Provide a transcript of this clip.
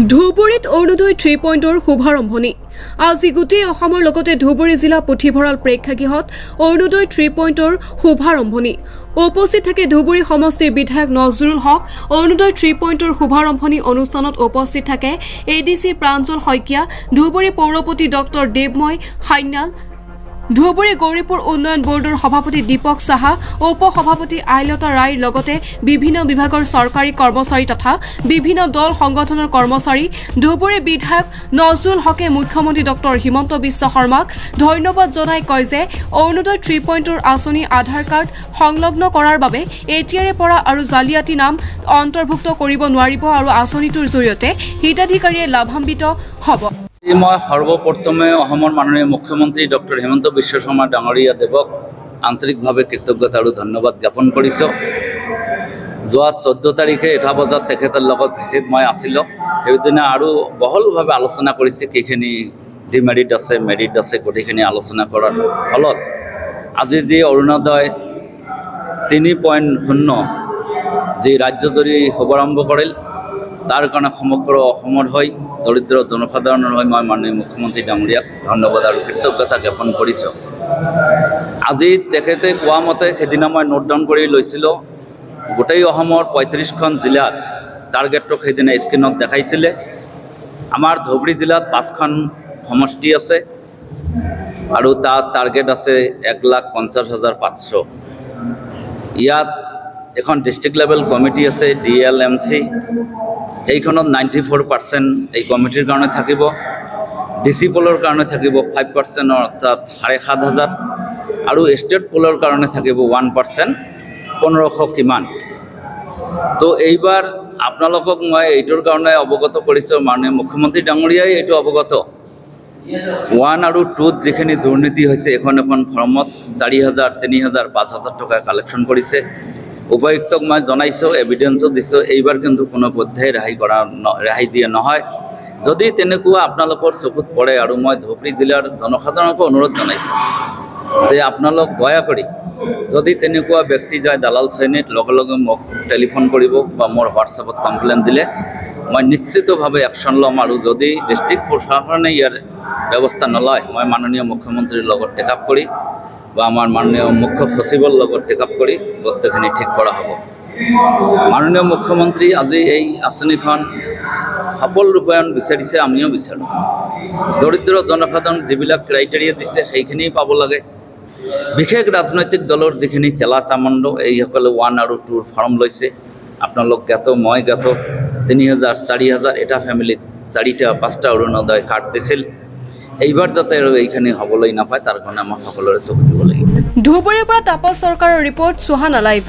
ধুবুৰীত অৰুণোদয় 3.0 শুভাৰম্ভণি আজি গোটেই অসমৰ লগতে ধুবুৰী জিলা পুথিভঁৰাল প্ৰেক্ষাগৃহত অৰুণোদয় 3.0 শুভাৰম্ভণি উপস্থিত থাকে ধুবুৰী সমষ্টিৰ বিধায়ক নজৰুল হক। অৰুণোদয় 3.0 শুভাৰম্ভণি অনুষ্ঠানত উপস্থিত থাকে এডিসি প্ৰাঞ্জল শইকীয়া, ধুবুৰী পৌৰপতি ডক্টৰ দেৱময় সান্যাল, ধুবুৰী গৌৰীপুৰ উন্নয়ন বোৰ্ডৰ সভাপতি দীপক সাহা, উপ সভাপতি আইলতা ৰায়ৰ লগতে বিভিন্ন বিভাগৰ চৰকাৰী কৰ্মচাৰী তথা বিভিন্ন দল সংগঠনৰ কৰ্মচাৰী। ধুবুৰী বিধায়ক নজৰুল হকে মুখ্যমন্ত্ৰী ডক্টৰ হিমন্ত বিশ্ব শৰ্মাক ধন্যবাদ জনাই কয় যে অৰুণোদয় 3.0 আঁচনি আধাৰ কাৰ্ড সংলগ্ন কৰাৰ বাবে এতিয়াৰে পৰা আৰু জালিয়াতি নাম অন্তৰ্ভুক্ত কৰিব নোৱাৰিব আৰু আঁচনিটোৰ জৰিয়তে হিতাধিকাৰীয়ে লাভান্বিত হ'ব। মই সৰ্বপ্ৰথমে অসমৰ মাননীয় মুখ্যমন্ত্ৰী ডক্টৰ হিমন্ত বিশ্ব শৰ্মা ডাঙৰীয়া দেৱক আন্তৰিকভাৱে কৃতজ্ঞতা আৰু ধন্যবাদ জ্ঞাপন কৰিছোঁ। যোৱা 14 তাৰিখে 1টা বজাত তেখেতৰ লগত ভিচিত মই আছিলোঁ। সেইদিনা আৰু বহলভাৱে আলোচনা কৰিছে, কিখিনি ডিমেৰিট আছে মেৰিট আছে গোটেইখিনি আলোচনা কৰাৰ ফলত আজি যি অৰুণোদয় 3.0 যি ৰাজ্যজুৰি শুভাৰম্ভ কৰিল, তাৰ কাৰণে সমগ্ৰ অসমৰ হৈ দৰিদ্ৰ জনসাধাৰণৰ হৈ মই মাননীয় মুখ্যমন্ত্ৰী ডাঙৰীয়াক ধন্যবাদ আৰু কৃতজ্ঞতা জ্ঞাপন কৰিছোঁ। আজি তেখেতে কোৱা মতে সেইদিনা মই নোট ডাউন কৰি লৈছিলোঁ, গোটেই অসমৰ 35খন জিলাত টাৰ্গেটটো সেইদিনা স্ক্ৰীণত দেখাইছিলে। আমাৰ ধুবুৰী জিলাত 5খন সমষ্টি আছে আৰু তাত টাৰ্গেট আছে 1,50,500। ইয়াত এখন ডিষ্ট্ৰিক্ট লেভেল কমিটি আছে DLMC, এইখনত 94% এই কমিটিৰ কাৰণে থাকিব। DC পলৰ কাৰণে থাকিব 5% অৰ্থাৎ 7,500 আৰু ষ্টেট পলৰ কাৰণে থাকিব 1% 1500 কিমান। তো এইবাৰ আপোনালোকক মই এইটোৰ কাৰণে অৱগত কৰিছোঁ, মাননীয় মুখ্যমন্ত্ৰী ডাঙৰীয়াই এইটো অৱগত। 1 আৰু 2ত যিখিনি দুৰ্নীতি হৈছে এখন ফৰ্মত 4,000, 3,000, 5,000 টকা কালেকশ্যন কৰিছে। উপায়ুক্তক মই জনাইছোঁ, এভিডেন্সো দিছোঁ। এইবাৰ কিন্তু কোনো পধ্যেই ৰেহাই দিয়া নহয়। যদি তেনেকুৱা আপোনালোকৰ চকুত পৰে, আৰু মই ধুবুৰী জিলাৰ জনসাধাৰণকো অনুৰোধ জনাইছোঁ যে আপোনালোক দয়া কৰি যদি তেনেকুৱা ব্যক্তি যায় দালাল শ্ৰেণীত, লগে লগে মোক টেলিফোন কৰিব বা মোৰ হোৱাটছএপত কমপ্লেইন দিলে মই নিশ্চিতভাৱে একশ্যন ল'ম। আৰু যদি ডিষ্ট্ৰিক্ট প্ৰশাসনে ইয়াৰ ব্যৱস্থা নলয়, মই মাননীয় মুখ্যমন্ত্ৰীৰ লগত টেক আপ কৰি বা আমাৰ মাননীয় মুখ্য সচিবৰ লগত টেক আপ কৰি বস্তুখিনি ঠিক কৰা হ'ব। মাননীয় মুখ্যমন্ত্ৰী আজি এই আঁচনিখন সফল ৰূপায়ণ বিচাৰিছে, আমিও বিচাৰোঁ। দৰিদ্ৰ জনসাধাৰণ যিবিলাক ক্ৰাইটেৰিয়া দিছে সেইখিনি পাব লাগে। বিশেষ ৰাজনৈতিক দলৰ যিখিনি চেলা চামণ্ড, এইসকলে 1 আৰু 2ৰ ফৰ্ম লৈছে। আপোনালোক জ্ঞাত, মই জ্ঞাত। 3,000, 4,000 এটা ফেমিলিত 4টা 5টা অৰুণোদয় কাৰ্ড দিছিল। এইবাৰ যাতে আৰু এইখিনি হ'বলৈ নাপায় তাৰ কাৰণে আমাৰ সকলোৰে চকু দিব লাগিব। ধুবুৰীৰ পৰা তাপস চৰকাৰৰ ৰিপৰ্ট, সুহানা লাইভ।